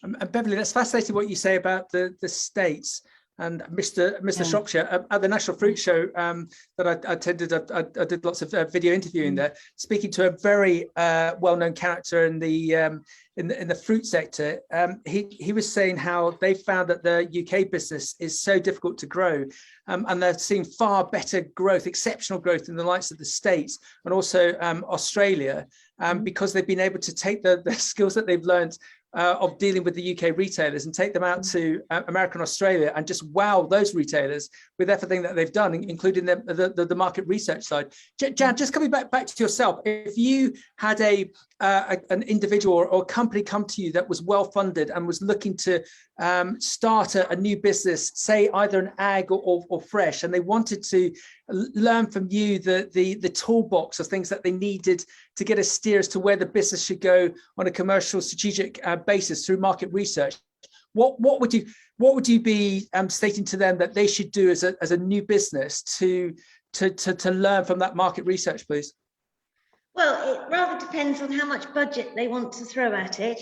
And Beverly, that's fascinating what you say about the States. And Mr. Shropshire at the National Fruit Show that I attended, I did lots of video interviewing there, speaking to a very well-known character in the fruit sector. He was saying how they found that the UK business is so difficult to grow, and they're seeing far better growth, exceptional growth in the likes of the States and also Australia, because they've been able to take the skills that they've learned of dealing with the UK retailers and take them out to America and Australia and just wow those retailers with everything that they've done, including the market research side. Jan, just coming back to yourself, if you had an individual or a company come to you that was well funded and was looking to start a new business, say either an ag or fresh, and they wanted to learn from you the toolbox of things that they needed to get a steer as to where the business should go on a commercial strategic basis through market research, what would you be stating to them that they should do as a new business to learn from that market research, please? Well, it rather depends on how much budget they want to throw at it.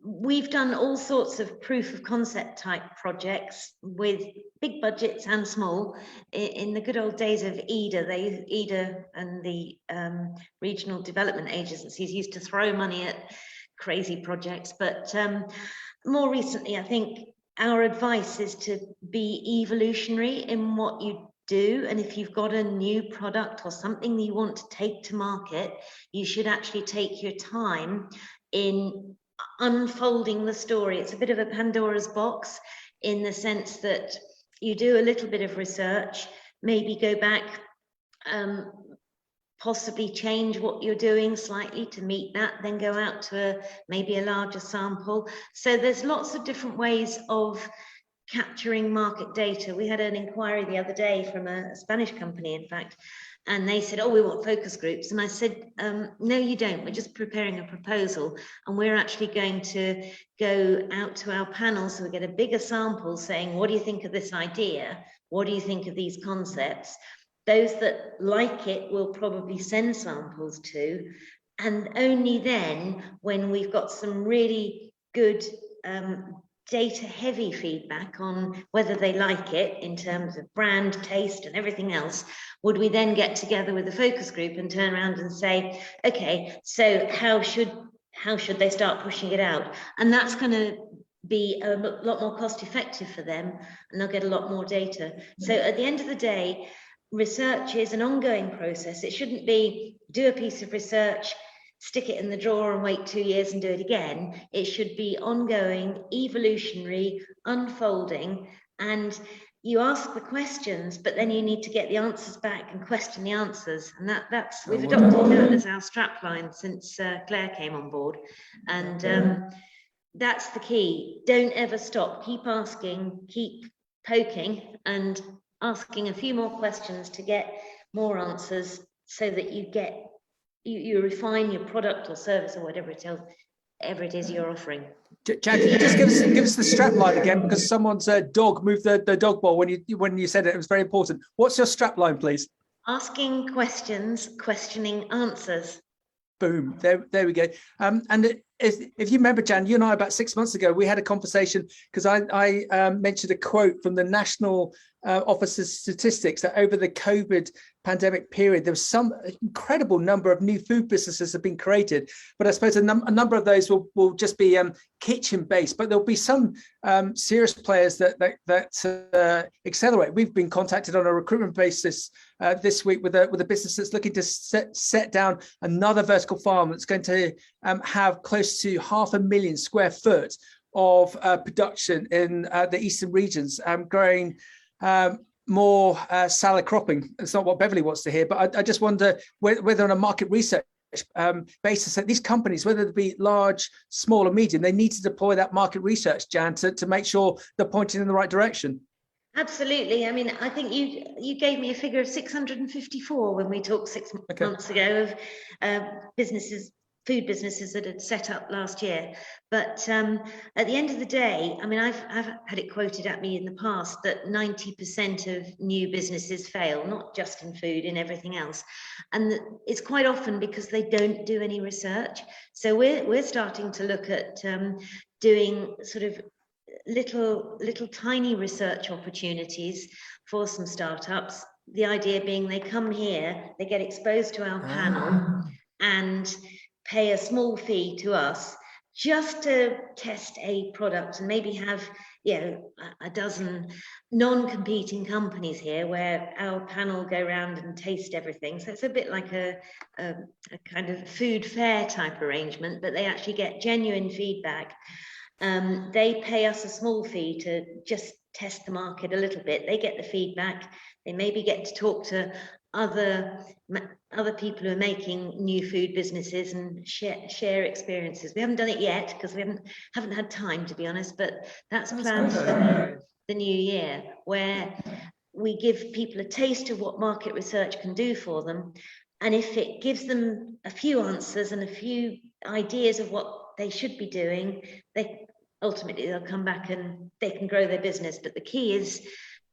We've done all sorts of proof of concept type projects with big budgets and small. In the good old days of EDA and the regional development agencies used to throw money at crazy projects. But more recently, I think our advice is to be evolutionary in what you do. And if you've got a new product or something that you want to take to market, you should actually take your time in unfolding the story. It's a bit of a Pandora's box in the sense that you do a little bit of research, maybe go back, possibly change what you're doing slightly to meet that, then go out to maybe a larger sample. So there's lots of different ways of capturing market data. We had an inquiry the other day from a Spanish company, in fact, and they said, oh, we want focus groups. And I said, no, you don't. We're just preparing a proposal. And we're actually going to go out to our panel. So we get a bigger sample saying, what do you think of this idea? What do you think of these concepts? Those that like it will probably send samples to. And only then, when we've got some really good data heavy feedback on whether they like it in terms of brand, taste and everything else, would we then get together with the focus group and turn around and say, okay, so how should they start pushing it out? And that's going to be a lot more cost effective for them, and they'll get a lot more data. So at the end of the day, research is an ongoing process. It shouldn't be do a piece of research, stick it in the drawer and wait 2 years and do it again. It should be ongoing, evolutionary, unfolding, and you ask the questions, but then you need to get the answers back and question the answers. And that's we've adopted that as our strapline since Claire came on board. And that's the key. Don't ever stop. Keep asking, keep poking and asking a few more questions to get more answers so that you refine your product or service or whatever it is you're offering. Jan, can you just give us the strap line again, because someone's dog moved the dog ball when you said it. It was very important. What's your strap line, please? Asking questions, questioning answers. Boom. There we go. And if you remember, Jan, you and I about 6 months ago, we had a conversation because I mentioned a quote from the National Office of Statistics that over the COVID pandemic period, there was some incredible number of new food businesses have been created. But I suppose a number of those will just be kitchen based, but there'll be some serious players that accelerate. We've been contacted on a recruitment basis this week with a business that's looking to set down another vertical farm that's going to have close to 500,000 square foot of production in the eastern regions, growing more salad cropping. It's not what Beverly wants to hear, but I just wonder whether on a market research basis that these companies, whether they be large, small or medium, they need to deploy that market research, Jan, to make sure they're pointing in the right direction. Absolutely. I mean, I think you gave me a figure of 654 when we talked 6 months ago of food businesses that had set up last year. But at the end of the day, I mean, I've had it quoted at me in the past that 90% of new businesses fail, not just in food, in everything else. And it's quite often because they don't do any research. So we're starting to look at doing sort of little tiny research opportunities for some startups. The idea being they come here, they get exposed to our panel and pay a small fee to us just to test a product and maybe have, you know, a dozen non-competing companies here where our panel go around and taste everything. So it's a bit like a kind of food fair type arrangement, but they actually get genuine feedback. They pay us a small fee to just test the market a little bit. They get the feedback. They maybe get to talk to other people who are making new food businesses and share experiences. We haven't done it yet because we haven't had time, to be honest, but that's planned for the new year, where we give people a taste of what market research can do for them. And if it gives them a few answers and a few ideas of what they should be doing, they'll come back and they can grow their business. But the key is,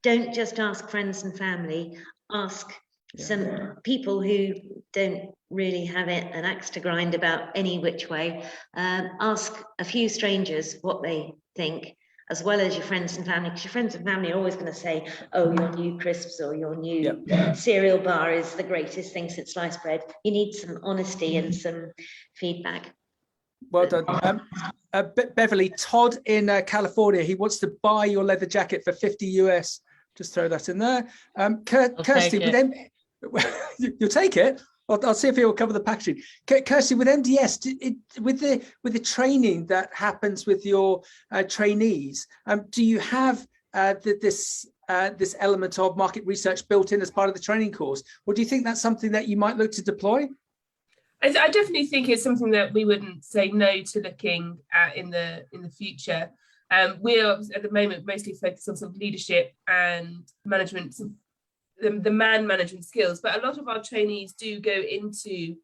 don't just ask friends and family, ask some people who don't really have an axe to grind about any which way, ask a few strangers what they think, as well as your friends and family, because your friends and family are always going to say, oh, your new crisps or your new cereal bar is the greatest thing since sliced bread. You need some honesty and some feedback. Well done. Beverly, Todd in California, he wants to buy your leather jacket for 50 US. Just throw that in there. Kirsty, you'll take it. I'll see if he'll cover the packaging. Kirsty, with MDS, with the training that happens with your trainees, do you have this element of market research built in as part of the training course, or do you think that's something that you might look to deploy? I definitely think it's something that we wouldn't say no to looking at in the future. We are at the moment mostly focused on sort of leadership and management, the man management skills, but a lot of our trainees do go into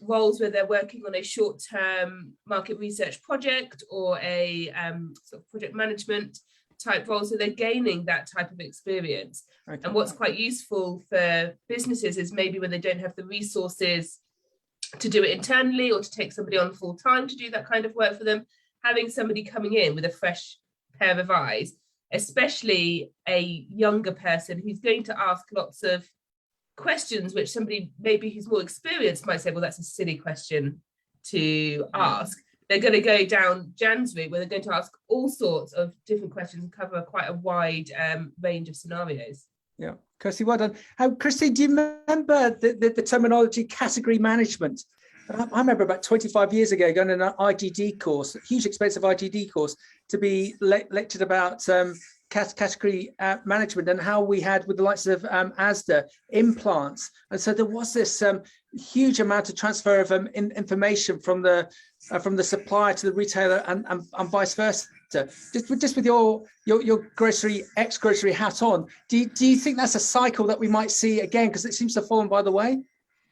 roles where they're working on a short-term market research project or a sort of project management type role, so they're gaining that type of experience. Okay. And what's quite useful for businesses is maybe when they don't have the resources to do it internally or to take somebody on full time to do that kind of work for them, having somebody coming in with a fresh pair of eyes, especially a younger person who's going to ask lots of questions which somebody maybe who's more experienced might say, well, that's a silly question to ask. They're going to go down Jan's route where they're going to ask all sorts of different questions and cover quite a wide range of scenarios. Yeah, Kirsty, well done. Christine, do you remember the terminology category management? I remember about 25 years ago going on an IGD course, a huge expensive IGD course, to be lectured about category management and how we had with the likes of ASDA implants. And so there was this huge amount of transfer of information from the supplier to the retailer and vice versa. Just with your grocery ex-grocery hat on, do you think that's a cycle that we might see again? Because it seems to have fallen by the way.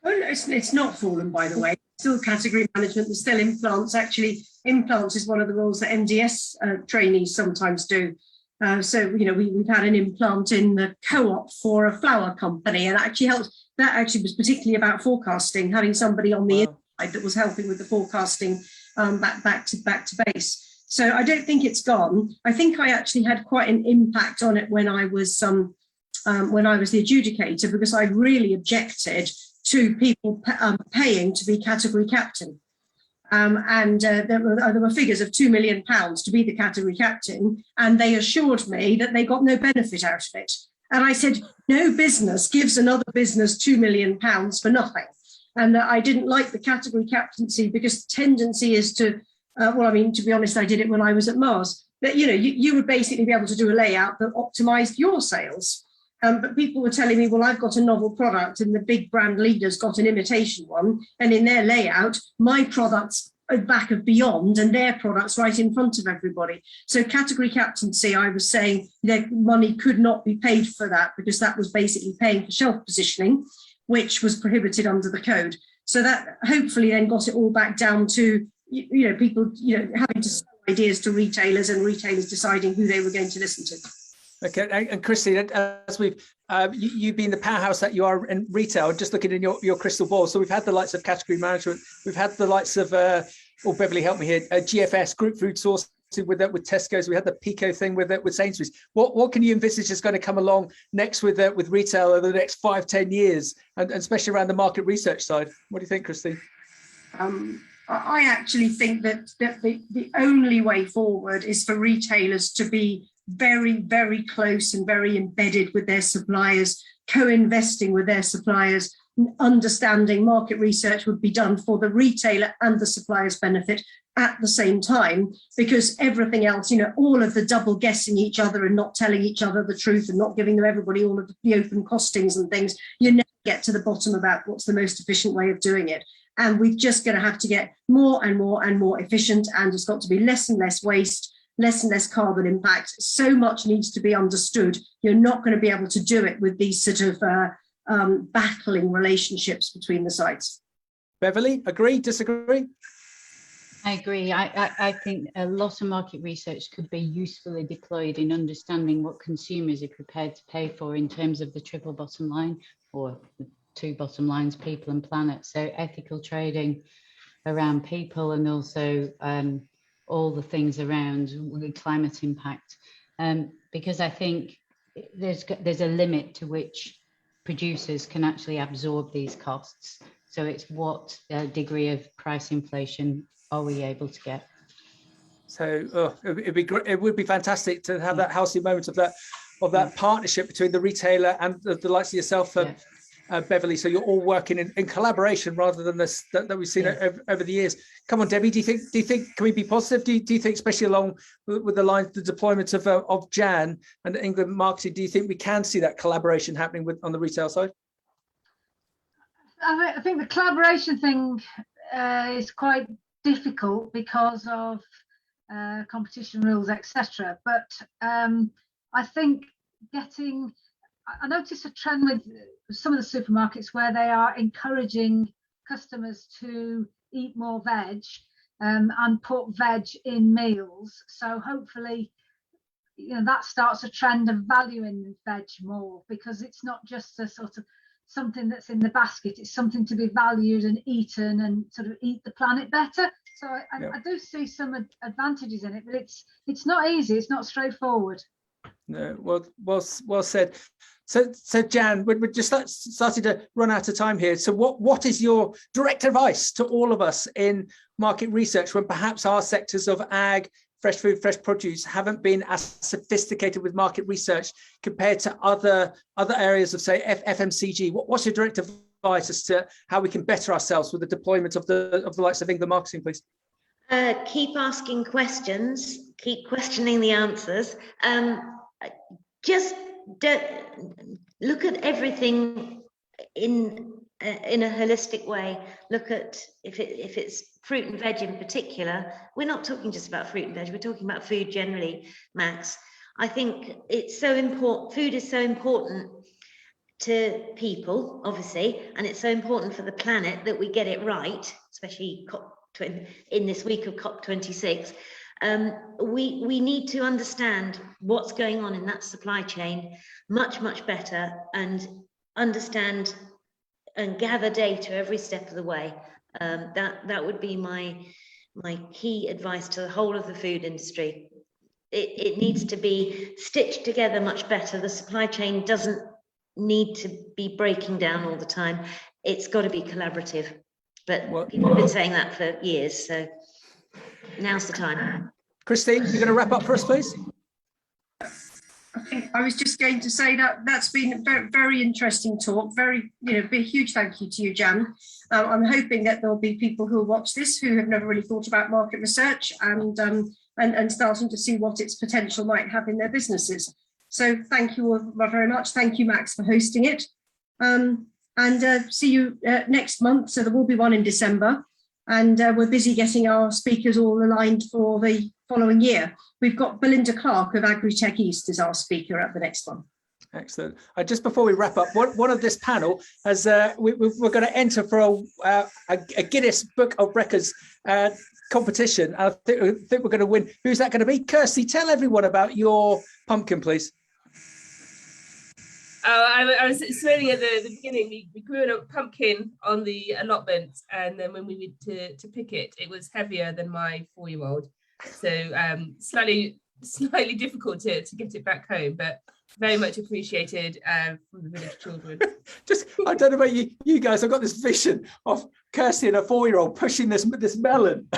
Oh, no, it's not fallen by the way. Still category management. There's still implants. Actually, implants is one of the roles that MDS trainees sometimes do. So we've had an implant in the co-op for a flour company, and actually helped. That actually was particularly about forecasting, having somebody on the inside that was helping with the forecasting back to base. So I don't think it's gone. I think I actually had quite an impact on it when I was the adjudicator, because I really objected to people paying to be category captain. There were figures of £2 million to be the category captain, and they assured me that they got no benefit out of it. And I said, no business gives another business £2 million for nothing. And I didn't like the category captaincy because the tendency is to, to be honest, I did it when I was at Mars. But, you would basically be able to do a layout that optimized your sales. But people were telling me, well, I've got a novel product and the big brand leaders got an imitation one. And in their layout, my products are back of beyond and their products right in front of everybody. So category captaincy, I was saying their money could not be paid for that because that was basically paying for shelf positioning, which was prohibited under the code. So that hopefully then got it all back down to, people, having to sell ideas to retailers and retailers deciding who they were going to listen to. Okay, and Christine, as we've you being the powerhouse that you are in retail, just looking in your crystal ball. So we've had the likes of category management, we've had the likes of, Beverly, help me here, GFS, Group Food Sourcing with Tesco's. We had the Pico thing with Sainsbury's. What can you envisage is going to come along next with retail over the next 5-10 years, and especially around the market research side? What do you think, Christine? I actually think that the only way forward is for retailers to be very, very close and very embedded with their suppliers, co-investing with their suppliers, understanding market research would be done for the retailer and the supplier's benefit at the same time, because everything else, all of the double guessing each other and not telling each other the truth and not giving everybody all of the open costings and things, you never get to the bottom about what's the most efficient way of doing it. And we're just going to have to get more and more and more efficient, and it's got to be less and less waste, less and less carbon impact. So much needs to be understood. You're not going to be able to do it with these sort of battling relationships between the sites. Beverly, agree, disagree? I agree. I think a lot of market research could be usefully deployed in understanding what consumers are prepared to pay for in terms of the triple bottom line. or the two bottom lines, people and planet. So ethical trading around people, and also all the things around climate impact. Because I think there's a limit to which producers can actually absorb these costs. So it's what degree of price inflation are we able to get? So it'd be great. It would be fantastic to have that healthy moment of that partnership between the retailer and the likes of yourself, Beverly. So you're all working in collaboration rather than this that we've seen over the years. Come on, Debbie. Do you think can we be positive? Do you think, especially along with the deployment of Jan and England marketing, do you think we can see that collaboration happening on the retail side? I think the collaboration thing is quite difficult because of competition rules, etc. But I think I notice a trend with some of the supermarkets where they are encouraging customers to eat more veg and put veg in meals. So hopefully, that starts a trend of valuing veg more, because it's not just a sort of something that's in the basket, it's something to be valued and eaten and sort of eat the planet better. So I do see some advantages in it, but it's not easy, it's not straightforward. No, well said. So Jan, we're just starting to run out of time here. So what is your direct advice to all of us in market research when perhaps our sectors of ag, fresh food, fresh produce haven't been as sophisticated with market research compared to other areas of, say, FMCG? What's your direct advice as to how we can better ourselves with the deployment of the likes of England marketing, please? Keep asking questions, keep questioning the answers. Just look at everything in a holistic way. Look at if it's fruit and veg in particular. We're not talking just about fruit and veg, we're talking about food generally, Max. I think it's so important, food is so important to people, obviously, and it's so important for the planet that we get it right, especially in this week of COP26. We need to understand what's going on in that supply chain much better, and understand and gather data every step of the way. That would be my key advice to the whole of the food industry. It needs to be stitched together much better. The supply chain doesn't need to be breaking down all the time. It's got to be collaborative. But people have been saying that for years, so now's the time. Christine, you're going to wrap up for us, please? I was just going to say that's been a very, very interesting talk. Very, a huge thank you to you, Jan. I'm hoping that there'll be people who will watch this who have never really thought about market research and starting to see what its potential might have in their businesses. So thank you all very much. Thank you, Max, for hosting it. And see you next month. So there will be one in December. And we're busy getting our speakers all aligned for the following year. We've got Belinda Clark of AgriTech East as our speaker at the next one. Excellent. Just before we wrap up, one of this panel has we're going to enter for a Guinness Book of Records competition. I think we're going to win. Who's that going to be? Kirsty, tell everyone about your pumpkin, please. I was explaining at the beginning, we grew a pumpkin on the allotment, and then when we went to pick it, it was heavier than my 4-year-old. So slightly difficult to get it back home, but very much appreciated from the village children. I don't know about you guys, I've got this vision of Kirsty and a 4-year-old pushing this melon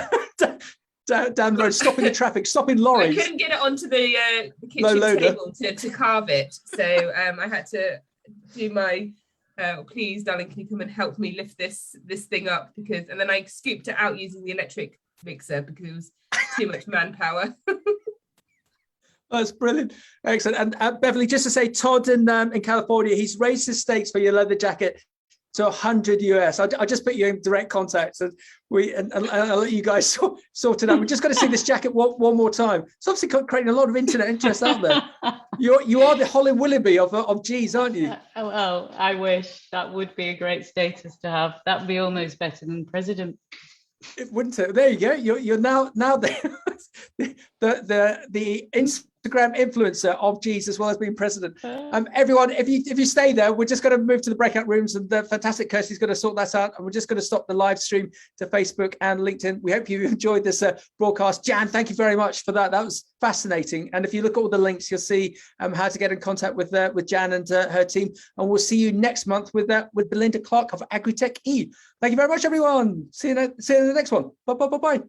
down the road, stopping the traffic, stopping lorries. I couldn't get it onto the kitchen table to carve it, so I had to do my please darling, can you come and help me lift this thing up, and then I scooped it out using the electric mixer because it was too much manpower. That's brilliant. Excellent. And Beverly, just to say, Todd in California, he's raised his stakes for your leather jacket to 100 US. I just put you in direct contact, and I'll let you guys sort it out. We're just going to see this jacket one more time. It's obviously creating a lot of internet interest out there. You are the Holly Willoughby of G's, aren't you? Well, I wish. That would be a great status to have. That would be almost better than president. It wouldn't it? There you go. You're now there. the Instagram influencer of G's as well as being president. Everyone, if you stay there, we're just going to move to the breakout rooms, and the fantastic Kirsty's going to sort that out, and we're just going to stop the live stream to Facebook and LinkedIn. We hope you enjoyed this broadcast. Jan, thank you very much for that. That was fascinating. And if you look at all the links, you'll see how to get in contact with Jan and her team. And we'll see you next month with Belinda Clark of Agritech E. Thank you very much, everyone. See you in the next one. Bye.